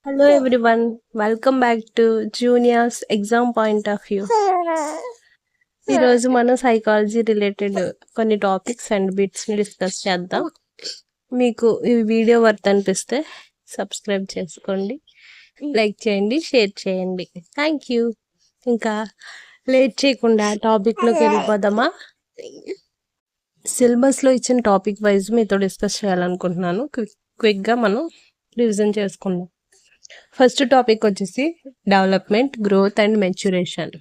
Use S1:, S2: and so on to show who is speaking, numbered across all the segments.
S1: Hello everyone, welcome back to Junior's Exam Point of View. ఈరోజు మనం psychology related కొన్ని topics and బిట్స్ని discuss చేద్దాం. మీకు ఈ వీడియో వర్త్ అనిపిస్తే సబ్స్క్రైబ్ చేసుకోండి, లైక్ చేయండి, షేర్ చేయండి. Thank you. ఇంకా లేట్ చేయకుండా టాపిక్లోకి వెళ్ళిపోదామా? సిలబస్లో ఇచ్చిన టాపిక్ వైజ్ మీతో డిస్కస్ చేయాలనుకుంటున్నాను. క్విక్గా మనం రివిజన్ చేసుకుందాం. ఫస్ట్ టాపిక్ వచ్చేసి development, growth and maturation.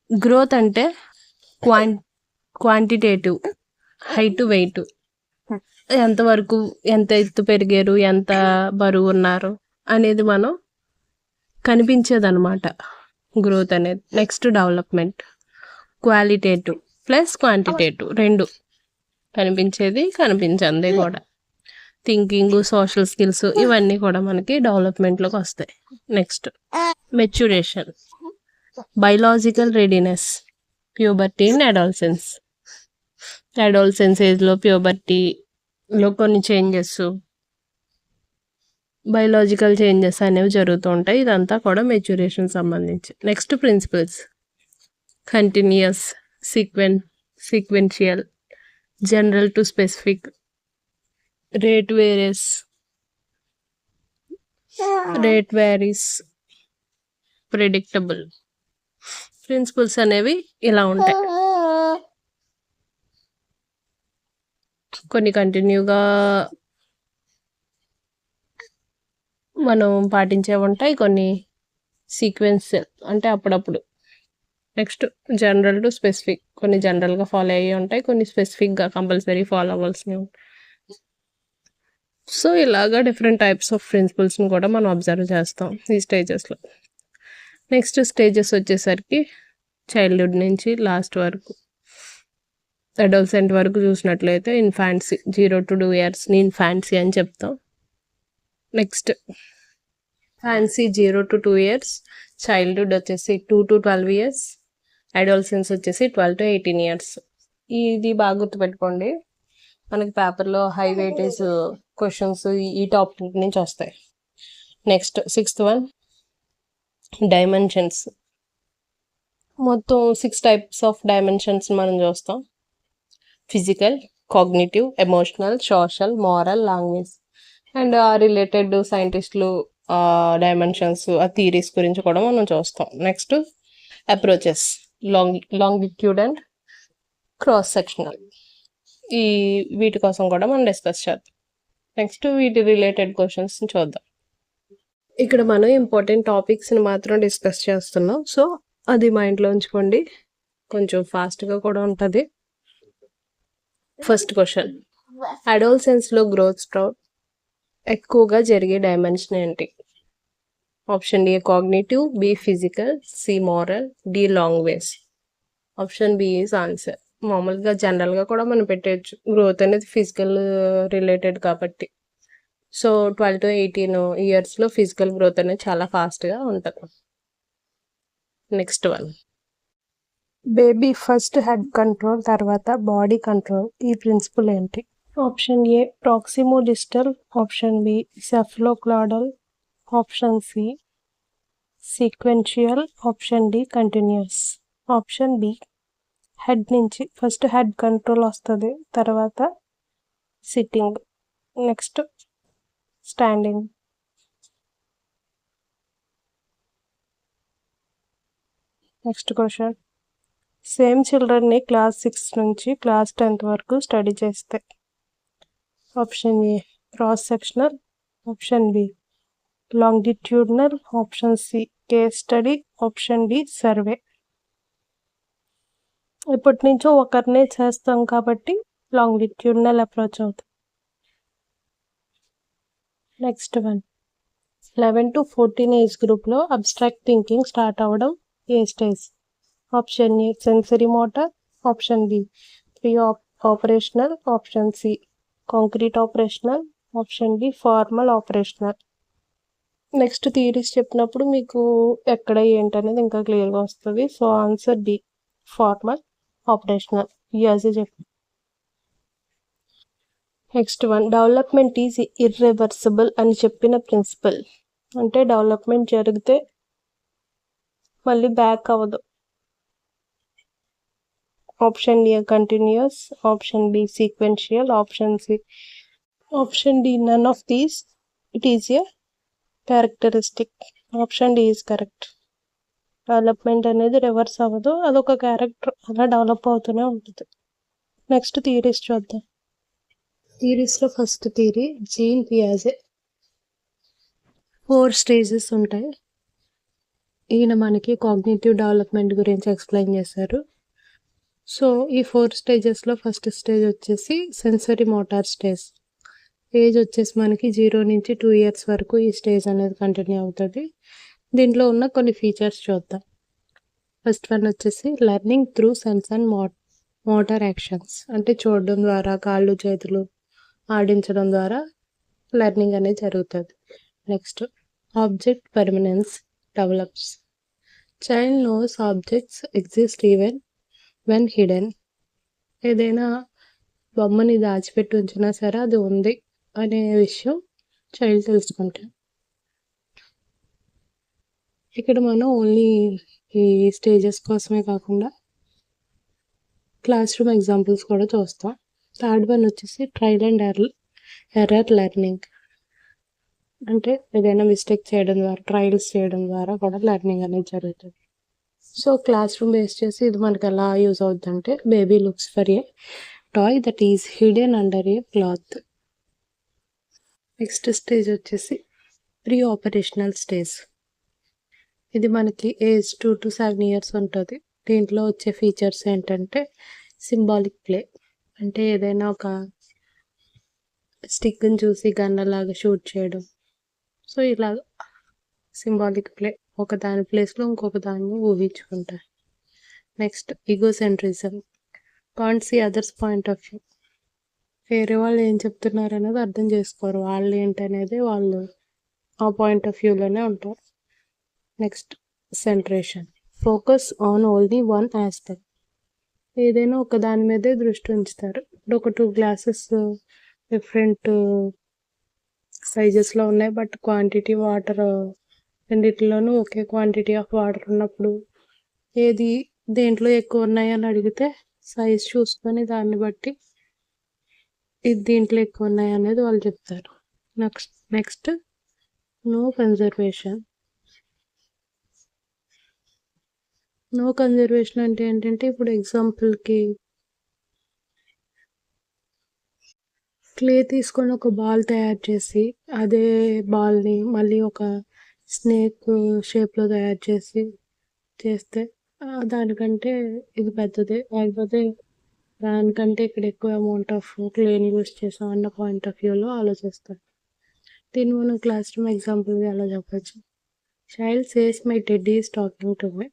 S1: Growth అంటే క్వాంటిటేటివ్, హైట్, వెయిట్, ఎంతవరకు ఎంత ఎత్తు పెరిగారు, ఎంత బరువు ఉన్నారు అనేది మనం కనిపించేదన్నమాట గ్రోత్ అనేది. Next development, qualitative plus quantitative, రెండు కనిపించేది కనిపించింది కూడా. థింకింగ్, సోషల్ స్కిల్స్ ఇవన్నీ కూడా మనకి డెవలప్మెంట్లోకి వస్తాయి. Next maturation, biological readiness, puberty and adolescence. Adolescence ఏజ్లో, ప్యూబర్టీలో కొన్ని చేంజెస్, బయలాజికల్ చేంజెస్ అనేవి జరుగుతూ ఉంటాయి. ఇదంతా కూడా మెచ్యురేషన్ సంబంధించి. Next principles, continuous, sequential, general to specific, rate varies, predictable. Principles అనేవి ఇలా ఉంటాయి. కొన్ని కంటిన్యూగా మనం పాటించే ఉంటాయి, కొన్ని సీక్వెన్స్ అంటే అప్పుడప్పుడు. నెక్స్ట్ జనరల్ టు స్పెసిఫిక్, కొన్ని జనరల్గా ఫాలో అయ్యి ఉంటాయి, కొన్ని స్పెసిఫిక్గా కంపల్సరీ ఫాలో అవ్వాల్సినవి ఉంటాయి. సో ఇలాగా డిఫరెంట్ టైప్స్ ఆఫ్ ప్రిన్సిపల్స్ని కూడా మనం అబ్జర్వ్ చేస్తాం ఈ స్టేజెస్లో. నెక్స్ట్ స్టేజెస్ వచ్చేసరికి చైల్డ్హుడ్ నుంచి లాస్ట్ వరకు అడోల్సెంట్ వరకు చూసినట్లయితే ఇన్ఫాన్సీ, 0 to 2 yearsని ఇన్ఫాన్సీ అని చెప్తాం. Next fancy 0 to 2 years, childhood వచ్చేసి 2 to 12 years, అడోల్సెన్స్ వచ్చేసి 12 to 18 years. ఇది బాగా గుర్తుపెట్టుకోండి, మనకి పేపర్లో హై వెయిటేజ్ క్వశ్చన్స్ ఈ టాపిక్ నుంచి వస్తాయి. Next 6th one, dimensions. మొత్తం 6 types ఆఫ్ డైమెన్షన్స్ మనం చూస్తాం. Physical, cognitive, emotional, social, moral, language. And ఆ రిలేటెడ్ సైంటిస్టులు డైమెన్షన్స్, ఆ థీరీస్ గురించి కూడా మనం చూస్తాం. Next approaches, longitude and cross sectional. వీటి కోసం కూడా మనం డిస్కస్ చేద్దాం. నెక్స్ట్ వీటి రిలేటెడ్ క్వశ్చన్స్ చూద్దాం. ఇక్కడ మనం ఇంపార్టెంట్ టాపిక్స్ని మాత్రం డిస్కస్ చేస్తున్నాం, సో అది మైండ్లో ఉంచుకోండి, కొంచెం ఫాస్ట్గా కూడా ఉంటుంది. ఫస్ట్ క్వశ్చన్, అడోల్సెన్స్లో గ్రోత్ స్ప్రౌట్ ఎక్కువగా జరిగే డైమెన్షన్ ఏంటి? Option A cognitive, B physical, C moral, D language. Option B is answer. మామూలుగా జనరల్గా కూడా మనం పెట్టేయచ్చు, గ్రోత్ అనేది ఫిజికల్ రిలేటెడ్ కాబట్టి. సో 12 to 18 yearsలో ఫిజికల్ గ్రోత్ అనేది చాలా ఫాస్ట్గా ఉంటుంది. Next one, baby first head control తర్వాత బాడీ కంట్రోల్, ఈ ప్రిన్సిపల్ ఏంటి? Option A proximo distal, option B cephalocaudal, option C sequential, option D continuous. Option B, head నుంచి ఫస్ట్ హెడ్ కంట్రోల్ వస్తుంది, తర్వాత sitting, next standing. Next question, same చిల్డ్రన్ని class 6 నుంచి class 10th వరకు study చేస్తే option A cross sectional, option B longitudinal, option C case study, option D survey. ఇప్పటి నుంచో ఒకరినే చేస్తాం కాబట్టి లాంగిట్యూడినల్ అప్రోచ్ అవుతుంది. నెక్స్ట్ వన్, 11 to 14 ఏజ్ గ్రూప్లో అబ్స్ట్రాక్ట్ థింకింగ్ స్టార్ట్ అవ్వడం ఏ stage? Option A sensory motor, option B pre operational, option C concrete operational, option D formal operational. Next theories చెప్పినప్పుడు మీకు ఎక్కడ ఏంటనేది ఇంకా క్లియర్గా వస్తుంది. So answer D formal operational. As చెప్పి next one, development is irreversible అని చెప్పిన ప్రిన్సిపల్. అంటే డెవలప్మెంట్ జరిగితే మళ్ళీ బ్యాక్ అవ్వదు. Option A continuous, option B sequential, option D none of these, it is a characteristic. Option D is correct. Development అనేది reverse అవ్వదు, అదొక క్యారెక్టర్, అలా డెవలప్ అవుతూనే ఉంటుంది. నెక్స్ట్ థియరీస్ చూద్దాం. థియరీస్లో ఫస్ట్ థియరీ జీన్ పియాజే. 4 స్టేజెస్ ఉంటాయి. ఈయన మనకి కాగ్నిటివ్ డెవలప్మెంట్ గురించి ఎక్స్ప్లెయిన్ చేశారు. సో ఈ 4 స్టేజెస్లో ఫస్ట్ స్టేజ్ వచ్చేసి సెన్సరీ మోటార్ స్టేజ్. ఏజ్ వచ్చేసి మనకి 0 నుంచి 2 ఇయర్స్ వరకు ఈ స్టేజ్ అనేది కంటిన్యూ అవుతుంది. దీంట్లో ఉన్న కొన్ని ఫీచర్స్ చూద్దాం. ఫస్ట్ వన్ వచ్చేసి learning through sense and motor actions. అంటే చూడడం ద్వారా, కాళ్ళు చేతులు ఆడించడం ద్వారా లెర్నింగ్ అనేది జరుగుతుంది. Next object permanence develops. Child knows objects exist even when hidden. ఏదైనా బొమ్మని దాచిపెట్టి ఉంచినా సరే అది ఉంది అనే విషయం చైల్డ్ తెలుసుకుంటాం. ఇక్కడ మనం ఓన్లీ ఈ స్టేజెస్ కోసమే కాకుండా క్లాస్ రూమ్ ఎగ్జాంపుల్స్ కూడా చూస్తాం. థర్డ్ వన్ వచ్చేసి ట్రయల్ అండ్ ఎర్రర్ లెర్నింగ్. అంటే ఏదైనా మిస్టేక్ చేయడం ద్వారా, ట్రయల్స్ చేయడం ద్వారా కూడా లెర్నింగ్ అనేది జరుగుతుంది. సో క్లాస్ రూమ్ బేస్ చేసి ఇది మనకి ఎలా యూజ్ అవుతుంది అంటే, baby looks for a toy that is hidden under A cloth. Next stage వచ్చేసి ప్రీ ఆపరేషనల్ స్టేజ్. ఇది మనకి ఏజ్ 2 to 7 ఇయర్స్ ఉంటుంది. దీంట్లో వచ్చే ఫీచర్స్ ఏంటంటే సింబాలిక్ ప్లే. అంటే ఏదైనా ఒక స్టిక్ని చూసి గన్నలాగా షూట్ చేయడం. సో ఇలా సింబాలిక్ ప్లే, ఒక దాని ప్లేస్లో ఇంకొక దాన్ని ఊహించుకుంటారు. Next egocentrism. Can't see others point of view. వేరే వాళ్ళు ఏం చెప్తున్నారు అనేది అర్థం చేసుకోరు, వాళ్ళు ఏంటనేది వాళ్ళు ఆ పాయింట్ ఆఫ్ వ్యూలోనే ఉంటారు. Next centration. Focus on only one aspect. ఏదైనా ఒక దాని మీదే దృష్టి ఉంచుతారు. ఇప్పుడు ఒక 2 గ్లాసెస్ డిఫరెంట్ సైజెస్లో ఉన్నాయి, బట్ క్వాంటిటీ వాటర్ రెండిట్లోనూ ఒకే క్వాంటిటీ ఆఫ్ వాటర్ ఉన్నప్పుడు ఏది దేంట్లో ఎక్కువ ఉన్నాయని అడిగితే సైజ్ చూసుకొని దాన్ని బట్టి ఇది దీంట్లో ఎక్కువ ఉన్నాయి అనేది వాళ్ళు చెప్తారు. Next no conservation. No conservation అంటే ఏంటంటే, ఇప్పుడు ఎగ్జాంపుల్కి క్లే తీసుకొని ఒక బాల్ తయారు చేసి అదే బాల్ని మళ్ళీ ఒక స్నేక్ షేప్లో తయారు చేస్తే దానికంటే ఇది పెద్దదే, లేకపోతే దానికంటే ఇక్కడ ఎక్కువ అమౌంట్ ఆఫ్ క్లేని యూస్ చేసాం అన్న పాయింట్ ఆఫ్ వ్యూలో ఆలోచిస్తాం. దీన్ని మనం క్లాస్ రూమ్ ఎగ్జాంపుల్గా ఎలా చెప్పచ్చు. Child says my teddy is talking to me.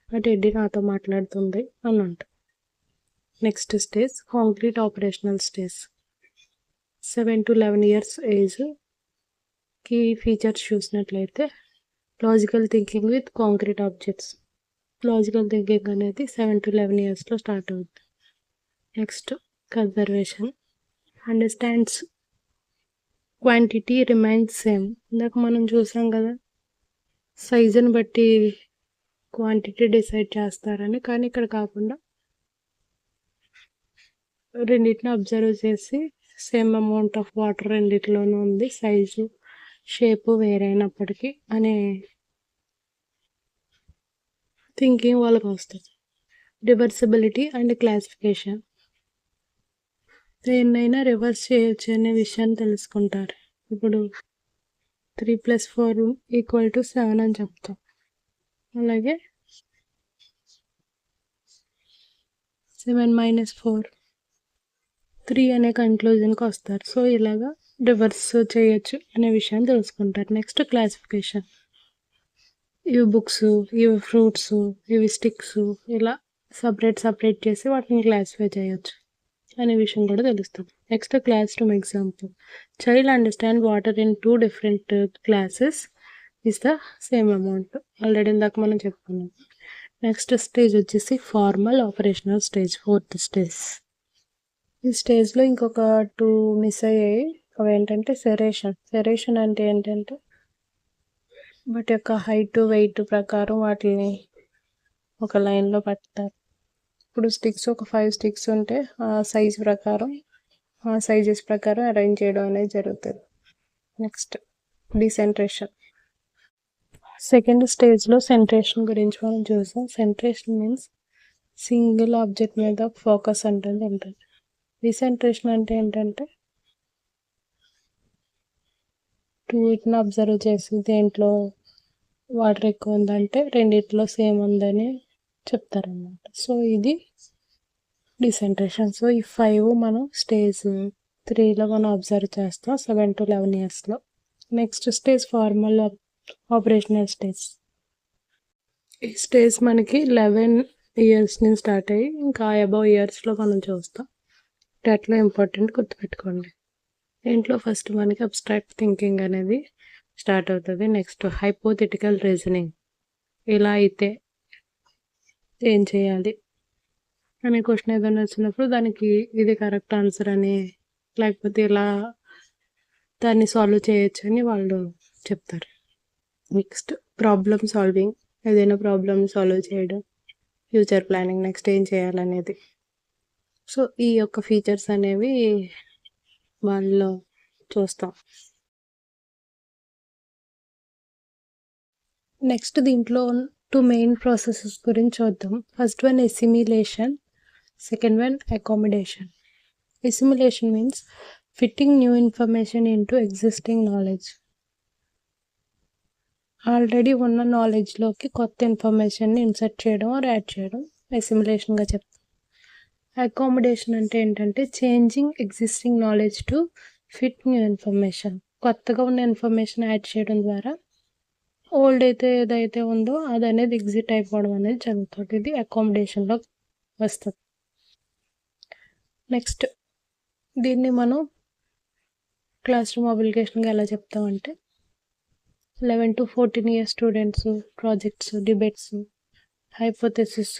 S1: ఆ టెడ్డీ నాతో మాట్లాడుతుంది అని అంట. Next stage concrete operational stage. 7 to 11 years age. Key features చూసినట్లయితే logical thinking with concrete objects. Logical thinking అనేది 7 to 11 ఇయర్స్లో స్టార్ట్ అవుతుంది. Next conservation. Understands quantity remains same. ఇందాక మనం చూసాం కదా, సైజుని బట్టి క్వాంటిటీ డిసైడ్ చేస్తారని, కానీ ఇక్కడ కాకుండా రెండింటిని అబ్జర్వ్ చేసి సేమ్ అమౌంట్ ఆఫ్ వాటర్ రెండిట్లోనూ ఉంది, సైజు షేపు వేరైనప్పటికీ అనే థింకింగ్ వాళ్ళకి వస్తుంది. Reversibility and classification. దేన్నైనా రివర్స్ చేయొచ్చు అనే విషయాన్ని తెలుసుకుంటారు. ఇప్పుడు 3 + 4 = 7 అని చెప్తాం. అలాగే 7 - 4 3 అనే కన్క్లూజన్కి వస్తారు. సో ఇలాగా రివర్స్ చేయొచ్చు అనే విషయాన్ని తెలుసుకుంటారు. Next classification. ఇవి బుక్స్, ఇవి ఫ్రూట్స్, ఇవి స్టిక్స్, ఇలా సపరేట్ చేసి వాటిని క్లాసిఫై చేయొచ్చు అనే విషయం కూడా తెలుస్తుంది. Next class room example. Child understand water in 2 different classes is the same amount. Already ఇందాక మనం చెప్పుకున్నాం. నెక్స్ట్ స్టేజ్ వచ్చేసి formal operational stage, 4th stage. ఈ స్టేజ్లో ఇంకొక 2 మిస్ అయ్యాయి. అవి ఏంటంటే సెరేషన్ అంటే ఏంటంటే వాటి యొక్క హైట్ వెయిట్ ప్రకారం వాటిని ఒక లైన్లో పెడతారు. ఇప్పుడు స్టిక్స్ ఒక 5 స్టిక్స్ ఉంటే ఆ సైజ్ ప్రకారం ఆ సైజెస్ ప్రకారం అరేంజ్ చేయడం అనేది జరుగుతుంది. నెక్స్ట్ డిసెంట్రేషన్. సెకండ్ స్టేజ్లో సెంట్రేషన్ గురించి మనం చూసాం. సెంట్రేషన్ మీన్స్ సింగిల్ ఆబ్జెక్ట్ మీద ఫోకస్ ఉంటుంది. డిసెంట్రేషన్ అంటే ఏంటంటే వీటిని అబ్జర్వ్ చేసి దేంట్లో వాటర్ ఎక్కువ ఉందంటే రెండిట్లో సేమ్ ఉందని చెప్తారన్నమాట. సో ఇది డిసెంట్రేషన్. సో ఈ 5 మనం స్టేజ్ 3లో మనం అబ్జర్వ్ చేస్తాం 7 to 11 ఇయర్స్లో. Next stage formal operational stage. ఈ స్టేజ్ మనకి 11 ఇయర్స్ నుంచి స్టార్ట్ అయ్యి ఇంకా అబవ్ ఇయర్స్లో మనం చూస్తాం. అట్లా ఇంపార్టెంట్ గుర్తుపెట్టుకోండి. దీంట్లో ఫస్ట్ మనకి అబ్స్ట్రాక్ట్ థింకింగ్ అనేది స్టార్ట్ అవుతుంది. Next hypothetical reasoning. ఇలా అయితే ఏం చేయాలి అనే క్వశ్చన్ ఏదైనా వచ్చినప్పుడు దానికి ఇది కరెక్ట్ ఆన్సర్ అని లేకపోతే ఇలా దాన్ని సాల్వ్ చేయొచ్చు అని వాళ్ళు చెప్తారు. Next problem solving. ఏదైనా ప్రాబ్లమ్ సాల్వ్ చేయడం. Future planning. నెక్స్ట్ ఏం చేయాలనేది. సో ఈ యొక్క ఫీచర్స్ అనేవి వాళ్ళలో చూస్తాం. నెక్స్ట్ దీంట్లో 2 మెయిన్ ప్రాసెసెస్ గురించి చూద్దాం. First one assimilation, second one accommodation. Assimilation means fitting new information into existing knowledge. Already ఉన్న నాలెడ్జ్లోకి కొత్త ఇన్ఫర్మేషన్ని ఇన్సర్ట్ చేయడం ఆర్ యాడ్ చేయడం అసిమిలేషన్గా చెప్తాం. అకామిడేషన్ అంటే ఏంటంటే changing existing knowledge to fit new information. కొత్తగా ఉన్న ఇన్ఫర్మేషన్ యాడ్ చేయడం ద్వారా ఓల్డ్ అయితే ఏదైతే ఉందో అది అనేది ఎగ్జిట్ అయిపోవడం అనేది జరుగుతుంది. ఇది అకామిడేషన్లో వస్తుంది. నెక్స్ట్ దీన్ని మనం క్లాస్ రూమ్ అప్లికేషన్గా ఎలా చెప్తామంటే 11 to 14 years students projects, debates, hypothesis,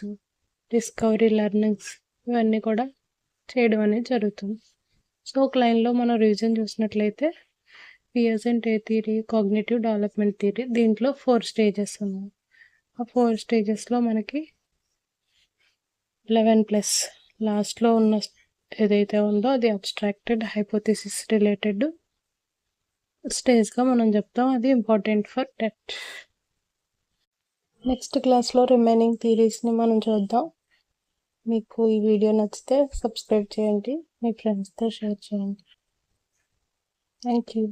S1: discovery, learnings ఇవన్నీ కూడా చేయడం అనేది జరుగుతుంది. సో ఒక లైన్లో మనం రివిజన్ చూసినట్లయితే పియర్సన్ ఏ థియరీ, కాగ్నిటివ్ డెవలప్మెంట్ థియరీ. దీంట్లో 4 స్టేజెస్ ఉన్నాయి. ఆ 4 స్టేజెస్లో మనకి 11+ లాస్ట్లో ఉన్న ఏదైతే ఉందో అది అబ్స్ట్రాక్టెడ్ హైపోథెసిస్ రిలేటెడ్ స్టేజ్గా మనం చెప్తాం. అది ఇంపార్టెంట్ ఫర్ టెట్. నెక్స్ట్ క్లాస్లో రిమైనింగ్ థియరీస్ని మనం చూద్దాం. మీకు ఈ వీడియో నచ్చితే సబ్స్క్రైబ్ చేయండి, మీ ఫ్రెండ్స్తో షేర్ చేయండి. Thank you.